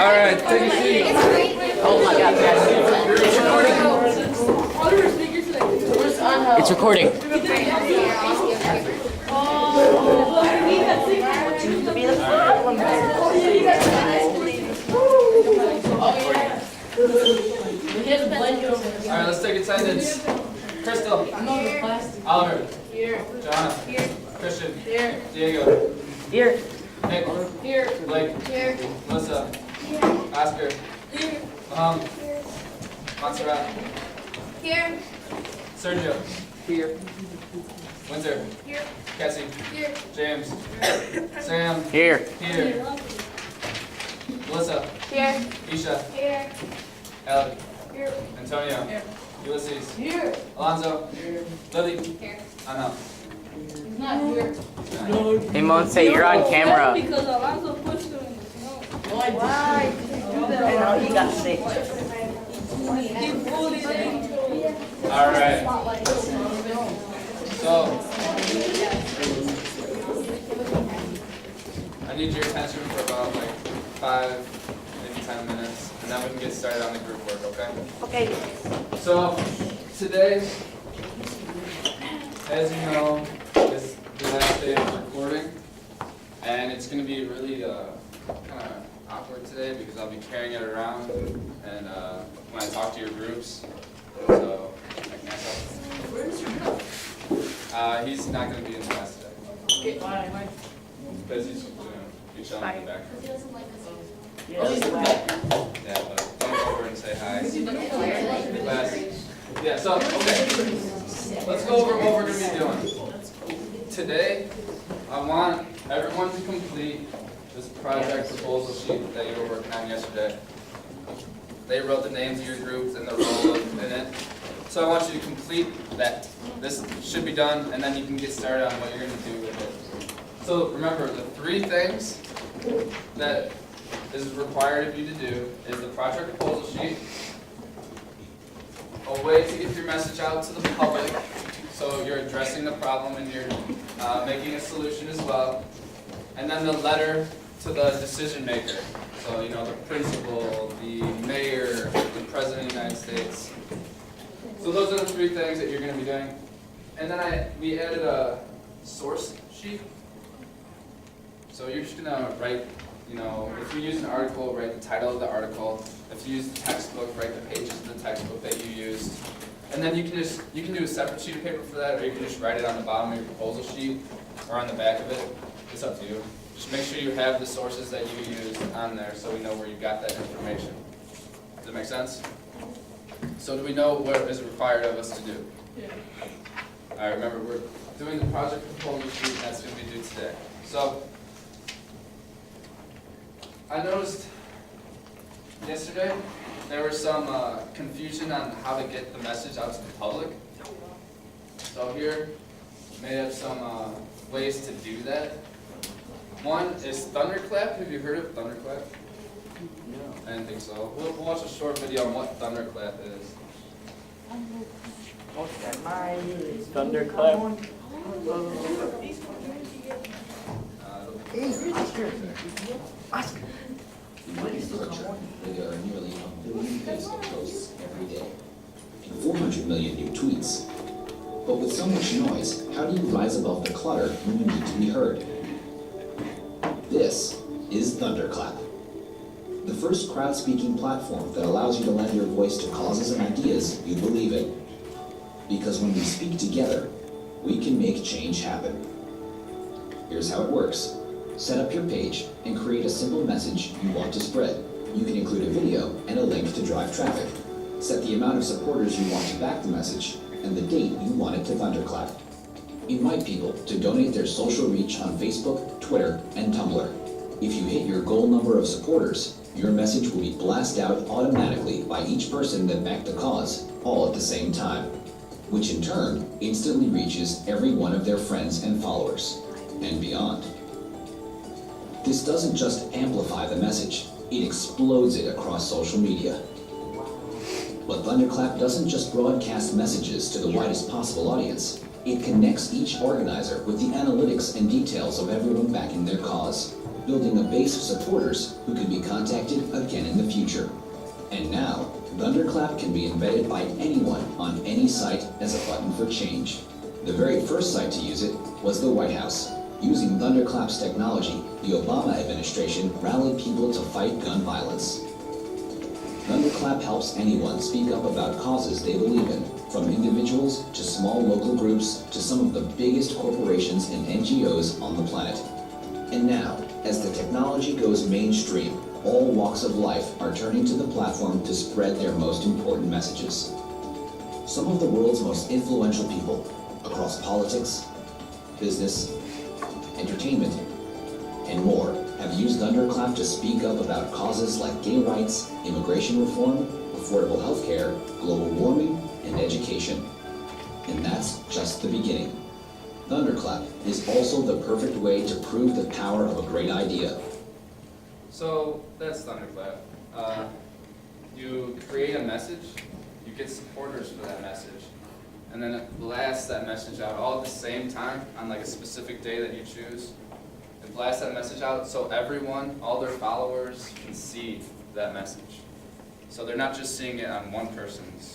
right, take a seat. Oh my God, guys. It's recording. Alright, let's take attendance. Crystal. Oliver. Here. Joanna. Here. Christian. Here. Diego. Here. Nick. Here. Blake. Here. Melissa. Oscar. Here. Montserrat. Here. Sergio. Here. Winter. Here. Cassie. Here. James. Sam. Here. Here. Melissa. Here. Isha. Here. Alec. Here. Antonio. Here. Ulysses. Here. Alonzo. Here. Lily. Here. Anna. He's not here. Hey, Monse, you're on camera. Because Alonzo pushed him in the snow. Why? I know he got sick. He bullied him. Alright. So, I need your attention for about like 5, maybe 10 minutes, and then we can get started on the group work, okay? Okay. So, today, as you know, is the last day of recording, and it's going to be really kind of awkward today because I'll be carrying it around, and when I talk to your groups, so I can ask out. Where's your milk? He's not going to be in class today. Okay, why? Because he's chilling in the back. Yeah, Yeah, but don't go over and say hi. Class. Yeah, so, okay. Let's go over what we're going to be doing. Today, I want everyone to complete this project proposal sheet that you were working on yesterday. They wrote the names of your groups and the role in it. So I want you to complete that. This should be done, and then you can get started on what you're going to do with it. So remember, the 3 things that is required of you to do is the project proposal sheet, a way to get your message out to the public, so you're addressing the problem and you're making a solution as well, and then the letter to the decision maker. So, you know, the principal, the mayor, the president of the United States. So those are the 3 things that you're going to be doing. And then we added a source sheet. So you're just going to write, you know, if you use an article, write the title of the article. If you use the textbook, write the pages of the textbook that you used. And then you can do a separate sheet of paper for that, or you can just write it on the bottom of your proposal sheet or on the back of it. It's up to you. Just make sure you have the sources that you used on there so we know where you got that information. Does that make sense? So do we know what is required of us to do? Yeah. All right, remember, we're doing the project proposal sheet, and that's going to be due today. So, I noticed yesterday there was some confusion on how to get the message out to the public. So here, made up some ways to do that. One is thunderclap. Have you heard of thunderclap? No. I didn't think so. We'll watch a short video on what thunderclap is. Okay, my Thunderclap. There are nearly 1 billion Facebook posts every day, and 400 million new tweets. But with so much noise, how do you rise above the clutter when you need to be heard? This is Thunderclap, the first crowd-speaking platform that allows you to lend your voice to causes and ideas you believe in. Because when we speak together, we can make change happen. Here's how it works. Set up your page and create a simple message you want to spread. You can include a video and a link to drive traffic. Set the amount of supporters you want to back the message and the date you want it to thunderclap. Invite people to donate their social reach on Facebook, Twitter, and Tumblr. If you hit your goal number of supporters, your message will be blasted out automatically by each person that backed a cause, all at the same time, which in turn instantly reaches every one of their friends and followers, and beyond. This doesn't just amplify the message, it explodes it across social media. But Thunderclap doesn't just broadcast messages to the widest possible audience. It connects each organizer with the analytics and details of everyone backing their cause. building a base of supporters who can be contacted again in the future. And now, Thunderclap can be embedded by anyone on any site as a button for change. The very first site to use it was the White House. Using Thunderclap's technology, the Obama administration rallied people to fight gun violence. Thunderclap helps anyone speak up about causes they believe in, from individuals to small local groups to some of the biggest corporations and NGOs on the planet. And now, as the technology goes mainstream, all walks of life are turning to the platform to spread their most important messages. Some of the world's most influential people, across politics, business, entertainment, and more, have used Thunderclap to speak up about causes like gay rights, immigration reform, affordable healthcare, global warming, and education. And that's just the beginning. Thunderclap is also the perfect way to prove the power of a great idea. So that's Thunderclap. You create a message, you get supporters for that message, and then it blasts that message out all at the same time on like a specific day that you choose. It blasts that message out so everyone, all their followers, can see that message. So they're not just seeing it on one person's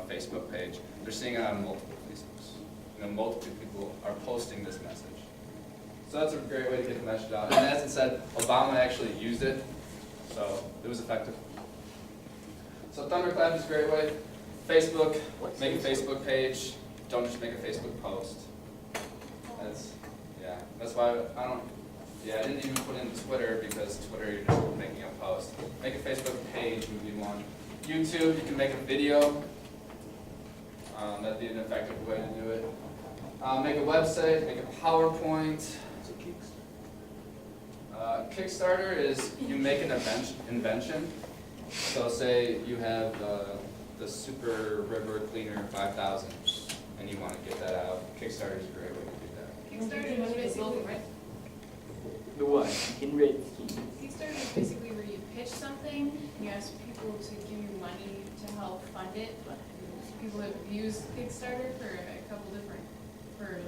Facebook page, they're seeing it on multiple Facebooks. Multiple people are posting this message. So that's a great way to get the message out. And as it said, Obama actually used it, so it was effective. So Thunderclap is a great way. Facebook, make a Facebook page. Don't just make a Facebook post. That's why I didn't even put in Twitter, because Twitter you're just making a post. Make a Facebook page would be one. YouTube, you can make a video. That'd be an effective way to do it. Make a website, make a PowerPoint. Kickstarter is you make an invention. So say you have the Super River Cleaner 5000 and you want to get that out. Kickstarter is a great way to do that. Kickstarter is basically, right? The what? In red. Kickstarter is basically where you pitch something and you ask people to give you money to help fund it. People have used Kickstarter for a couple different, for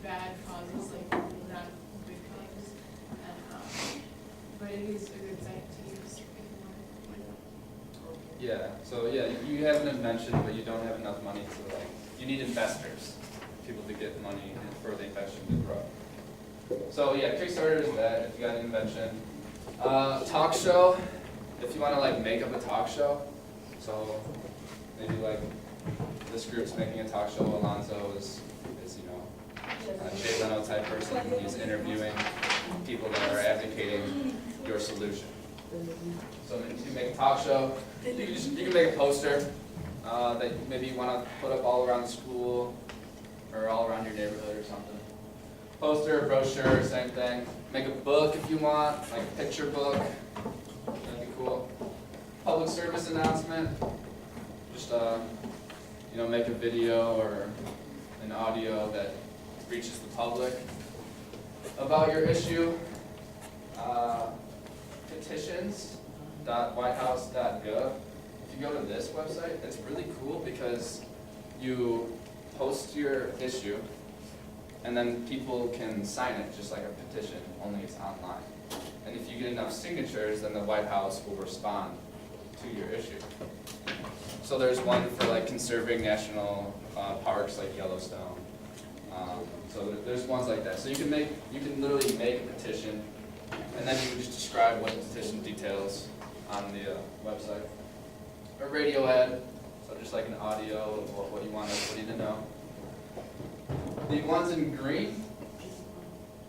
bad causes, like not good causes. But it is a good site to use if you want to. Yeah, so you have an invention, but you don't have enough money to you need investors, people to get money for the invention to grow. So yeah, Kickstarter is that if you got an invention. Talk show, if you want to make up a talk show. So maybe this group's making a talk show. Alonzo is a Jay Leno type person. He's interviewing people that are advocating your solution. So if you make a talk show, you can make a poster that maybe you want to put up all around the school or all around your neighborhood or something. Poster, brochure, same thing. Make a book if you want, like a picture book. That'd be cool. Public service announcement. Just make a video or an audio that reaches the public about your issue. Petitions.whitehouse.gov. If you go to this website, it's really cool because you post your issue and then people can sign it just like a petition, only it's online. And if you get enough signatures, then the White House will respond to your issue. So there's one for conserving national parks like Yellowstone. So there's ones like that. So you can literally make a petition, and then you can just describe what the petition details on the website. A radio ad, so just like an audio of what you want everybody to know. The ones in green,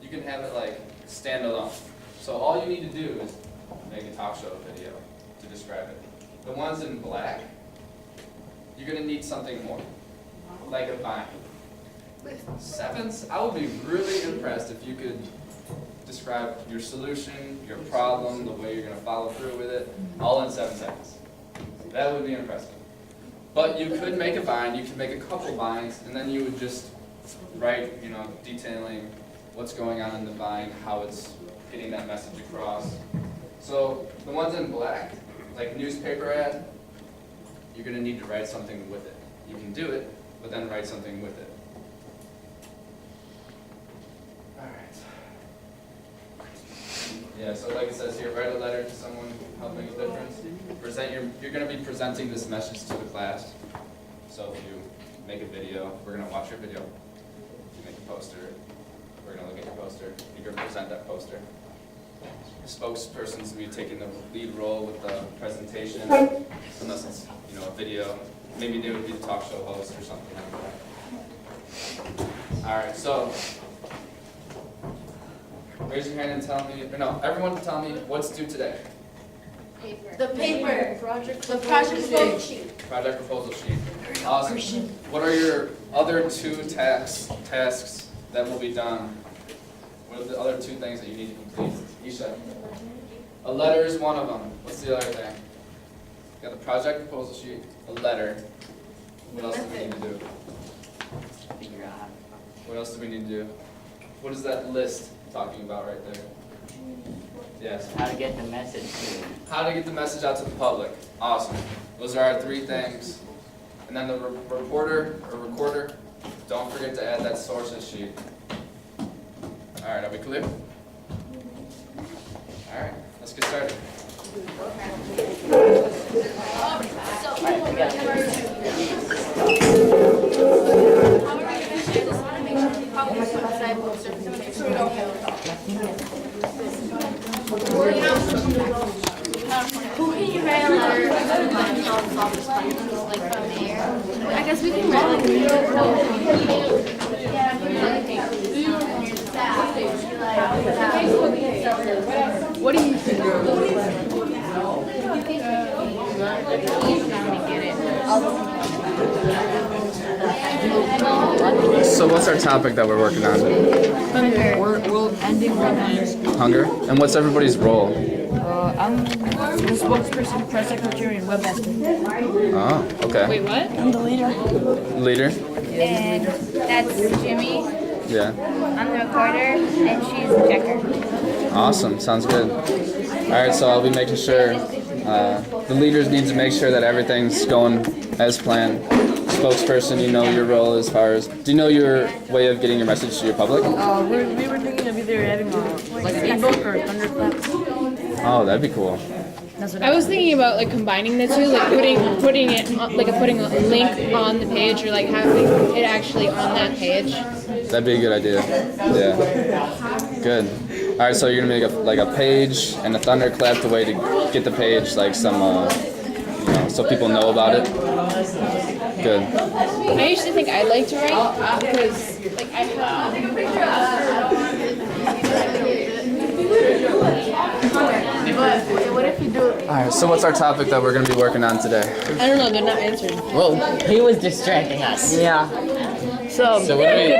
you can have it standalone. So all you need to do is make a talk show video to describe it. The ones in black, you're going to need something more, like a vine. I would be really impressed if you could describe your solution, your problem, the way you're going to follow through with it, all in 7 seconds. That would be impressive. But you could make a vine, you could make a couple vines, and then you would just write, detailing what's going on in the vine, how it's getting that message across. So the ones in black, like newspaper ad, you're going to need to write something with it. You can do it, but then write something with it. All right. Yeah, so like it says here, write a letter to someone helping a difference. You're gonna be presenting this message to the class. So if you make a video, we're gonna watch your video. If you make a poster, we're gonna look at your poster. You're gonna present that poster. The spokesperson's gonna be taking the lead role with the presentation, unless it's, you know, a video. Maybe they would be the talk show host or something like that. All right, so raise your hand and tell me, no, everyone tell me what's due today. The paper. The project proposal sheet. Project proposal sheet. Awesome. What are your other two tasks that will be done? What are the other two things that you need to complete? Isha. A letter is one of them. What's the other thing? You got the project proposal sheet, a letter. What else do we need to do? Figure out. What else do we need to do? What is that list talking about right there? Yes. How to get the message to How to get the message out to the public. Awesome. Those are our three things. And then the reporter or recorder, don't forget to add that sources sheet. All right, are we clear? All right, let's get started. Who can you write a letter like from there? I guess we can write like What do you think? So what's our topic that we're working on? We're ending hunger. Hunger? And what's everybody's role? I'm the spokesperson, press secretary, and webmaster. Oh, okay. Wait, what? I'm the leader. Leader? And that's Jimmy. Yeah. I'm the recorder, and she's the checker. Awesome, sounds good. All right, so I'll be making sure, the leaders need to make sure that everything's going as planned. Spokesperson, you know your role as far as, do you know your way of getting your message to your public? We were thinking of either having like an ebook or a thunderclap. Oh, that'd be cool. That's what I was thinking about like combining the two, like putting it on, like putting a link on the page, or like having it actually on that page. That'd be a good idea. Yeah. Good. All right, so you're gonna make a page and a thunderclap the way to get the page, like some, you know, so people know about it. Good. I used to think I'd like to write because like I have. What if you do it? All right, so what's our topic that we're gonna be working on today? I don't know. They're not answering. Well, he was distracting us. Yeah. So So what do we?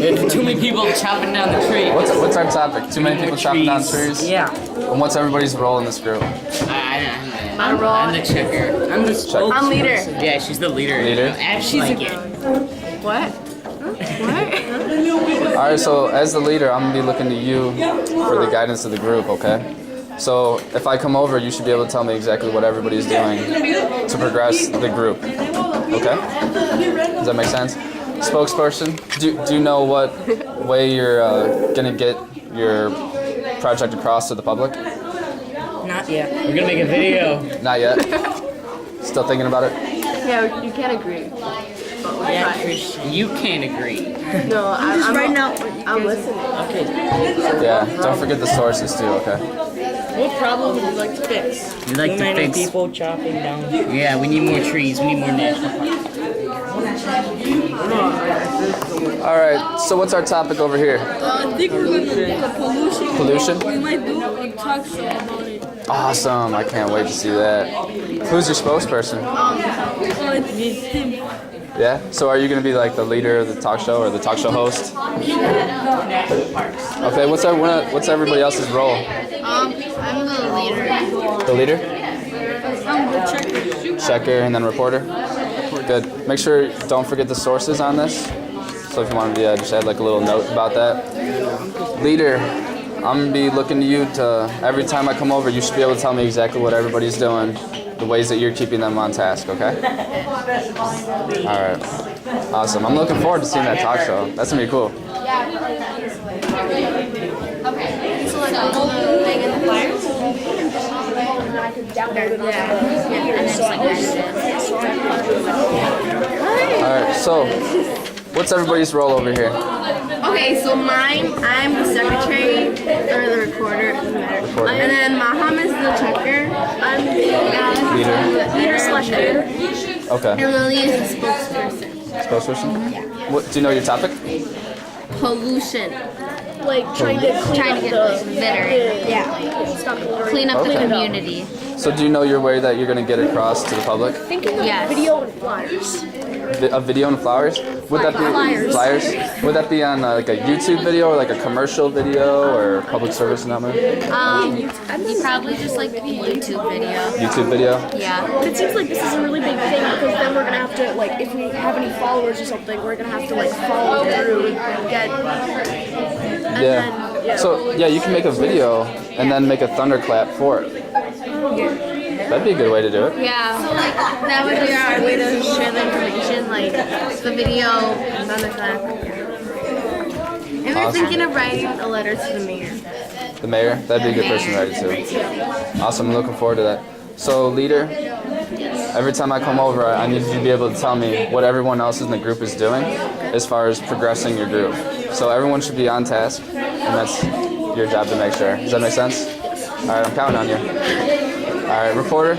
There's too many people chopping down the tree. What's our topic? Too many people chopping down trees? yeah. And what's everybody's role in this group? I'm the checker. I'm the Check. I'm leader. Yeah, she's the leader. Leader? She's like it. What? All right, so as the leader, I'm gonna be looking to you for the guidance of the group, okay? So if I come over, you should be able to tell me exactly what everybody's doing to progress the group, okay? Does that make sense? Spokesperson, do you know what way you're gonna get your project across to the public? Not yet. We're gonna make a video. Not yet. Still thinking about it? Yeah, you can't agree. Yeah, Christian, you can't agree. No, I'm right now. I'm listening. Okay. Yeah, don't forget the sources too, okay? What problem would you like to fix? We like to Many fix. people chopping down. Yeah, we need more trees. We need more national parks. All right, so what's our topic over here? I think we're gonna do pollution. Pollution? We might do a talk show about it. Awesome, I can't wait to see that. Who's your spokesperson? It's him. Yeah? So are you going to be like the leader of the talk show or the talk show host? Okay, what's everybody else's role? I'm the leader. The leader? I'm the checker. Checker and then reporter? Good. Make sure, don't forget the sources on this. So if you want to just add like a little note about that. Leader, I'm going to be looking to you to, every time I come over, you should be able to tell me exactly what everybody's doing, the ways that you're keeping them on task, okay? All right. Awesome. I'm looking forward to seeing that talk show. That's going to be cool. Alright, so what's everybody's role over here? Okay, so I'm the secretary or the recorder, it doesn't matter. Recorder. And then Maham is the checker. I'm the leader slash editor. Okay. And Lily is the spokesperson. Spokesperson? What, do you know your topic? Pollution. Like trying to Trying to get better. yeah, stop the Clean up the Okay. community. So do you know your way that you're going to get across to the public? thinking of Yes. video and flyers. A video and flowers? Would that be Flyers. Would that be on like a YouTube video or like a commercial video or public service announcement? Probably just like a YouTube video. YouTube video? Yeah. It seems like this is a really big thing because then we're gonna have to like if we have any followers or something, we're gonna have to like follow through and get. Yeah. So yeah, you can make a video and then make a thunderclap for it. That'd be a good way to do it. Yeah. So like that would be our way to share the information, like the video and then the clap. And we're Awesome. thinking of writing a letter to the mayor. The mayor? That'd be a good person to write it to. Awesome, I'm looking forward to that. So leader, every time I come over, I need you to be able to tell me what everyone else in the group is doing as far as progressing your group. So everyone should be on task, and that's your job to make sure. Does that make sense? Alright, I'm counting on you. Alright, recorder,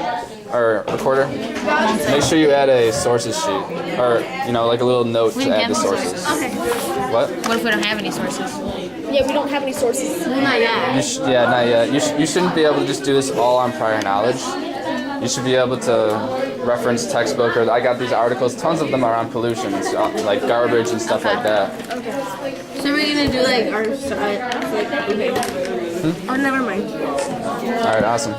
make sure you add a sources sheet, or, you know, like a little note to add the sources. Okay. What? What if we don't have any sources? Yeah, we don't have any sources. Not yet. Yeah, not yet. You shouldn't be able to just do this all on prior knowledge. You should be able to reference textbook, or I got these articles, tons of them are on pollution, like garbage and stuff like that. So we're gonna do like our Oh, never mind. Alright, awesome.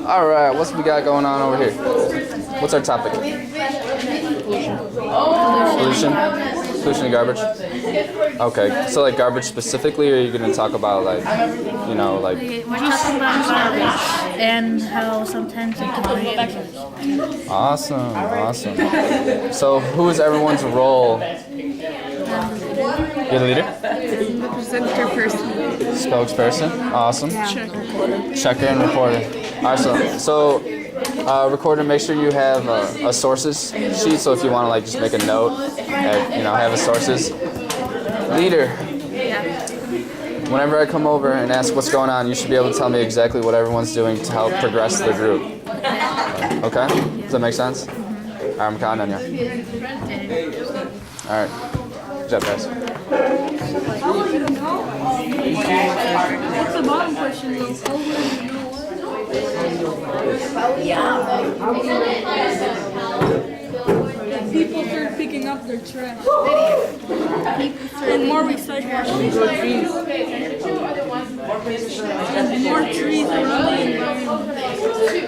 Alright, what's we got going on over here? What's our topic? Pollution? Pollution and garbage? Okay, so like garbage specifically, or are you going to talk about like, you know, like... We're talking about garbage and how sometimes it can be dangerous. Awesome, awesome. So who is everyone's role? You're the leader? Spokesperson. Awesome. Checker and recorder. Awesome. So recorder, make sure you have a sources sheet. So if you want to like just make a note, you know, have a sources. Leader. Whenever I come over and ask what's going on, you should be able to tell me exactly what everyone's doing to help progress the group. Okay? Does that make sense? Alright, I'm counting on you. Alright. Good job, guys. What's the bottom question though? People start picking up their trash. And more recycling. More trees around the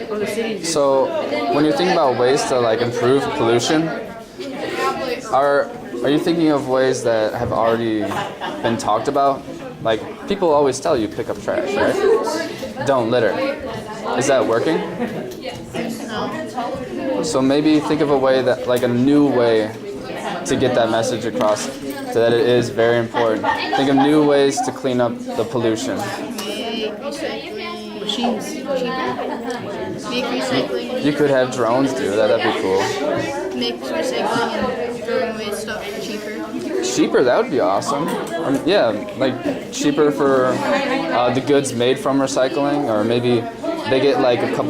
environment. So, when you're thinking about ways to like improve pollution, are you thinking of ways that have already been talked about? Like, people always tell you pick up trash, right? Don't litter. Is that working? So maybe think of a way that, like a new way to get that message across, so that it is very important. Think of new ways to clean up the pollution. Machines. Make recycling. You could have drones do that, that'd be cool. Make recycling and throwing away stuff cheaper. Cheaper, that would be awesome. Yeah, like cheaper for the goods made from recycling, or maybe they get like a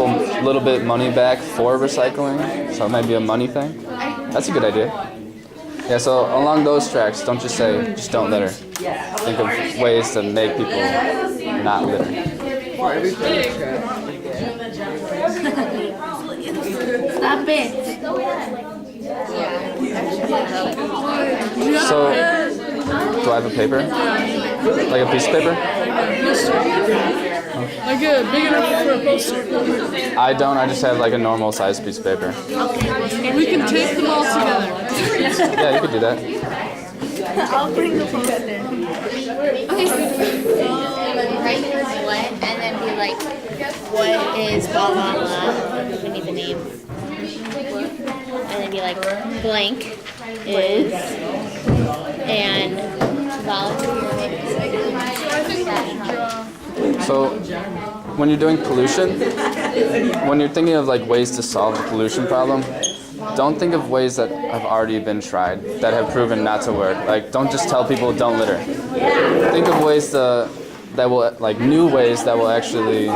little bit money back for recycling, so maybe a money thing. That's a good idea. Yeah, so along those tracks, don't just say, just don't litter. Think of ways to make people not litter. Stop it. So, do I have a paper? Like a piece of paper? Like a big enough for a poster. I don't, I just have like a normal sized piece of paper. We can tape them all together. Yeah, you could do that. I'll bring the poster. Okay. Write what and then be like, what is blah blah blah. We need the name. And then be like, blank is and volunteer. So when you're doing pollution, when you're thinking of like ways to solve the pollution problem, don't think of ways that have already been tried, that have proven not to work. Like, don't just tell people don't litter. Think of ways that will, like, new ways that will actually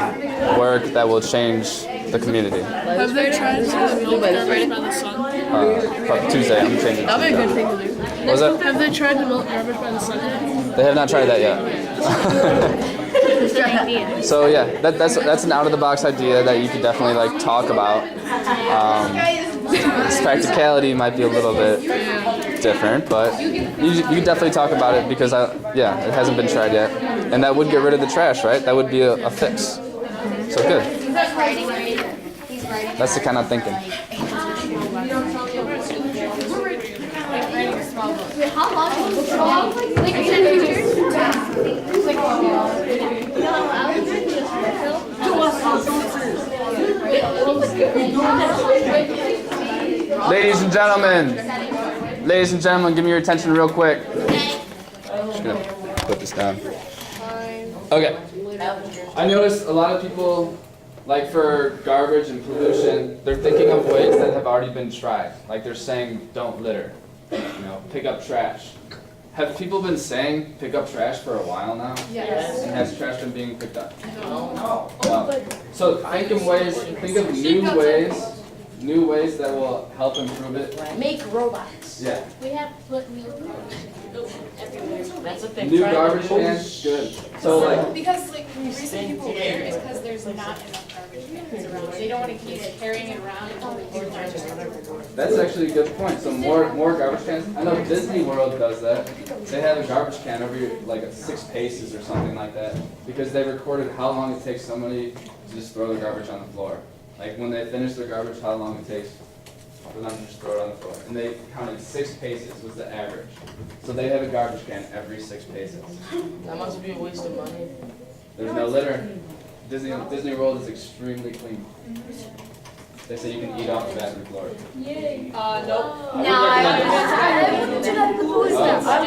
work, that will change the community. Have they tried to milk garbage by the sun? Tuesday, I'm changing. That'd be a good thing to do. What was that? Have they tried to milk garbage by the sun? They have not tried that yet. So yeah, that's an out-of-the-box idea that you could definitely like talk about. Its practicality might be a little bit different, but you could definitely talk about it because it hasn't been tried yet, and that would get rid of the trash, right? That would be a fix. So good. That's the kind of thinking. How long is this? Like, Ladies and gentlemen, give me your attention real quick. Just gonna put this down. Okay. I noticed a lot of people, like for garbage and pollution, they're thinking of ways that have already been tried. Like they're saying, don't litter, pick up trash. Have people been saying pick up trash for a while now? Yes. And has trash been being picked up? No. So think of new ways that will help improve it. make robots. Yeah. We have put new everywhere. That's what they New tried. garbage cans, good. So like, Because like the reason people litter is because there's not enough garbage cans around. They don't want to keep carrying it around until they do garbage. that's actually a good point. So more garbage cans. I know Disney World does that. They have a garbage can every like 6 paces or something like that because they recorded how long it takes somebody to just throw the garbage on the floor. Like when they finish their garbage, how long it takes for them to just throw it on the floor. And they counted 6 paces was the average. So they have a garbage can every 6 paces. That must be a waste of money. There's no litter. Disney World is extremely clean. They say you can eat off the bathroom floor. Nope. No, I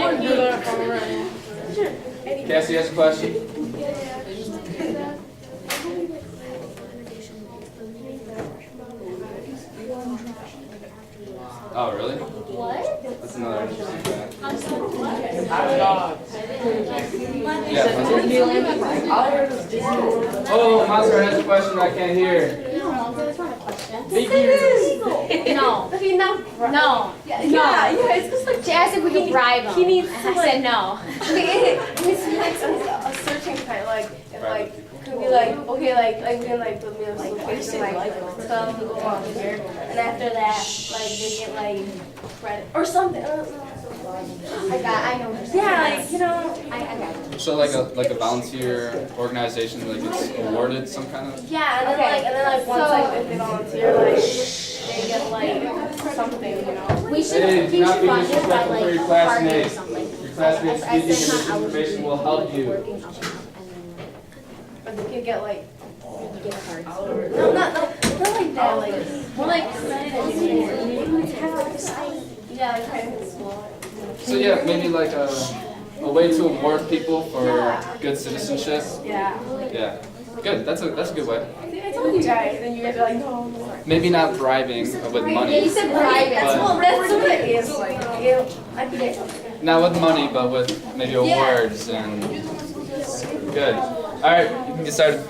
wouldn't do that if I were running. Cassie has a question. Oh, really? What? That's another interesting fact. Hot dogs. Yeah, oh, Monster has a question I can't hear. No. No. Yeah, it's just like She asked if we could bribe him. he needs and to, I like- said no. it's like a searching site, like and like could be like okay, like we can like put me on location, like some go on here, and after that, like they get like credit or something. I don't know. I know. Yeah, like I got it. So like a volunteer organization, like it's awarded some kind of. yeah, and then like once like if they volunteer, like they get like something, We should, Hey, do we not should be fund it by disrespectul for like your a party or classmates. something. Your classmates I speaking and said this not, I would information be will help you. working up But they can get like gift cards. not like that, like more like credit and yeah, like credit in school. So yeah, maybe like a way to award people for good citizenship. Yeah. Yeah, good. That's a good way. I told you guys, and you guys are like, no. Maybe not bribing with Yeah, you money. said private. But That's what it is, like, I forget. not with money, but with maybe awards and good. All right, you can get started.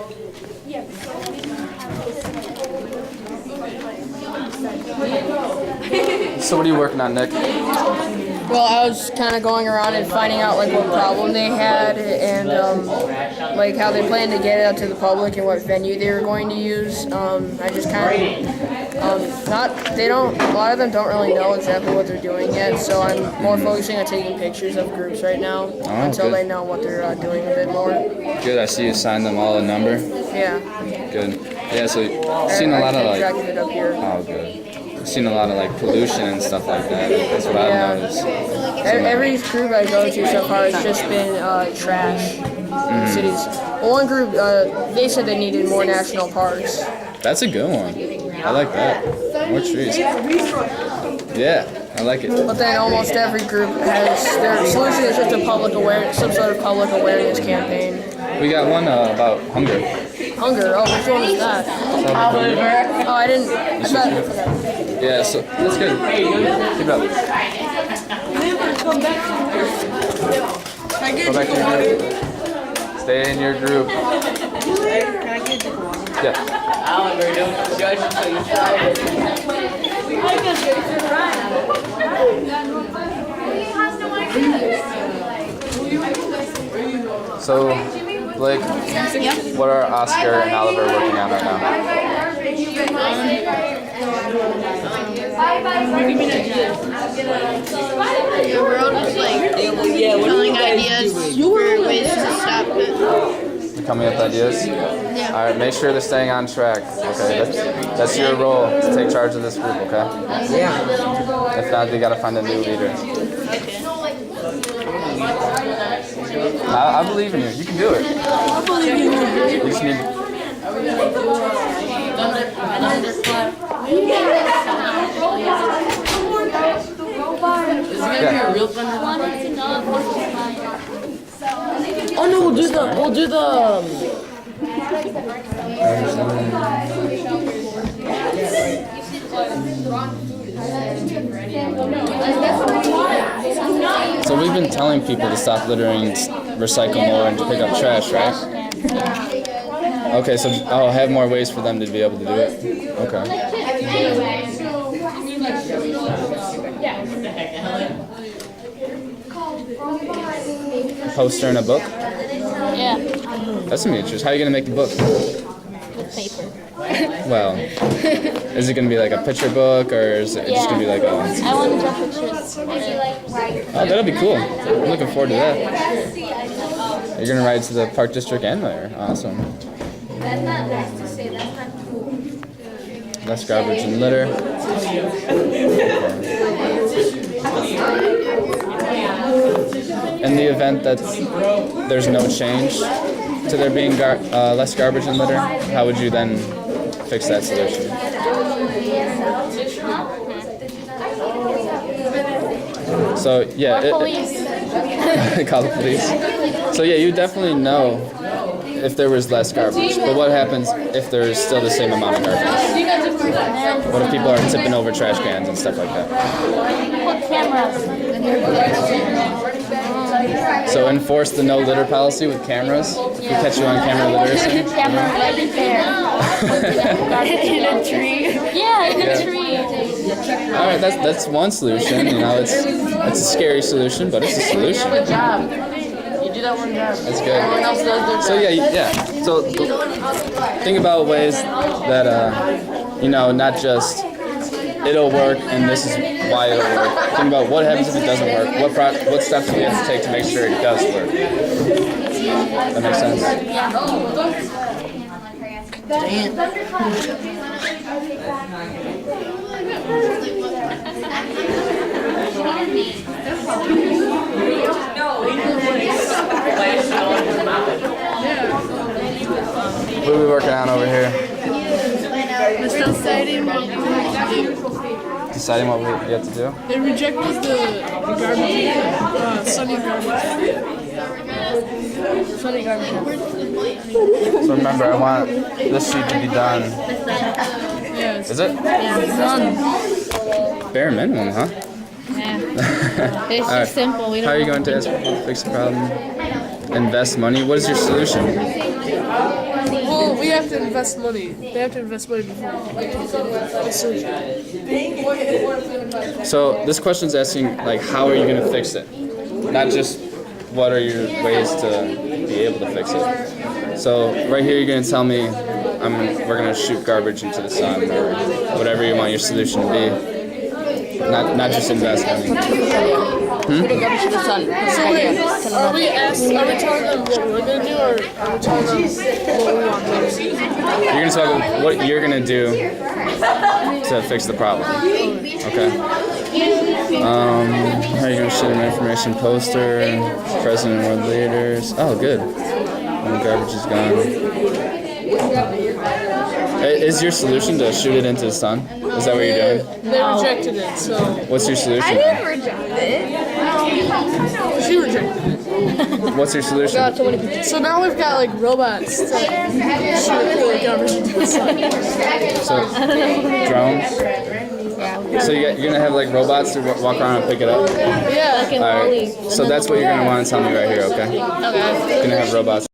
So what are you working on, Nick? Well, I was kind of going around and finding out like what problem they had and like how they planned to get it out to the public and what venue they were going to use. I just kind of a lot of them don't really know exactly what they're doing yet, so I'm more focusing on taking pictures of groups right now until good. they know what they're doing a bit more. Good. I see you signed them all a number. Yeah. Good. Yeah. So you've seen a lot of like. Tracking it up here. Oh, good. I've seen a lot of like pollution and stuff like that. That's what Yeah. I've noticed. Every group I go to so far has just been trash in cities. Well, one group, they said they needed more national parks. That's a good one. I like that. More trees. Yeah, I like it. But then almost every group has their solution is just a public awareness, some sort of public awareness campaign. We got one about hunger. Hunger. Oh, which one is that? Oh, I didn't. I thought. Yeah, so that's good. Keep it up. Go back to your group. Stay in your group. Yeah. Oliver, don't judge until you try it. So, Blake, what are Oscar and Oliver working on right now? We're all just like telling ideas for ways to stop it. They're coming up with ideas? Yeah. Alright, make sure they're staying on track. Okay, that's your role to take charge of this group, okay? Yeah. If not, they gotta find a new leader. I believe in you. You can do it. I believe in you. You just need. Oh no, we'll do the. So we've been telling people to stop littering, recycle more, and to pick up trash, right? Okay, so I'll have more ways for them to be able to do it. Okay. Poster in a book? Yeah, That's gonna be interesting. How are you gonna make the book? with paper. Well, is it gonna be like a picture book, or is it just gonna be like a? I want to draw pictures. Oh, that'll be cool. I'm looking forward to that. You're gonna ride to the Park District and there. Awesome. That's not nice to say. That's not cool. Less garbage and litter. In the event that there's no change to there being less garbage and litter, how would you then fix that solution? So yeah, call the police. So yeah, you definitely know if there was less garbage, but what happens if there's still the same amount of garbage? What if people are tipping over trash cans and stuff like that? Put cameras. So enforce the no litter policy with cameras. If we catch you on camera littering. Camera right there. In a tree. Yeah, in a tree. All right, that's one solution. You know, it's a scary solution, but it's a solution. Good job. You do that one job. That's good. Everyone else does their job. So yeah. So think about ways that you know, not just it'll work and this is why it'll work. Think about what happens if it doesn't work. What steps do we have to take to make sure it does work? That makes sense. What are we working on over here? Deciding what we have to do. Deciding what we have to do? They rejected the garbage, sunny garbage. Sunny garbage. So remember, I want this sheet to be done. Yes. Is it? Yeah, it's done. Bare minimum, huh? Yeah. It's All right. just simple. We How are you don't. going to fix the problem? Invest money? What is your solution? Well, we have to invest money. They have to invest money before. So this question's asking, like, how are you going to fix it? Not just what are your ways to be able to fix it. So right here, you're going to tell me we're going to shoot garbage into the sun or whatever you want your solution to be. Not just invest money. Put the garbage in the sun. So wait, are we telling them what we're gonna do, or are we telling them what we want them to do? You're going to talk about what you're going to do to fix the problem. Okay. How are you going to shoot an information poster? President and world leaders. Oh, good. When the garbage is gone. Is your solution to shoot it into the sun? Is that what you're doing? They rejected it, so What's your solution? I didn't reject it. she rejected it. What's your solution? Got too many people. So now we've got like robots that shoot the government. So, drones? So you're gonna have like robots to walk around and pick it up? Yeah. Alright, so that's what you're gonna want to tell me right here, okay? Okay. You're gonna have robots.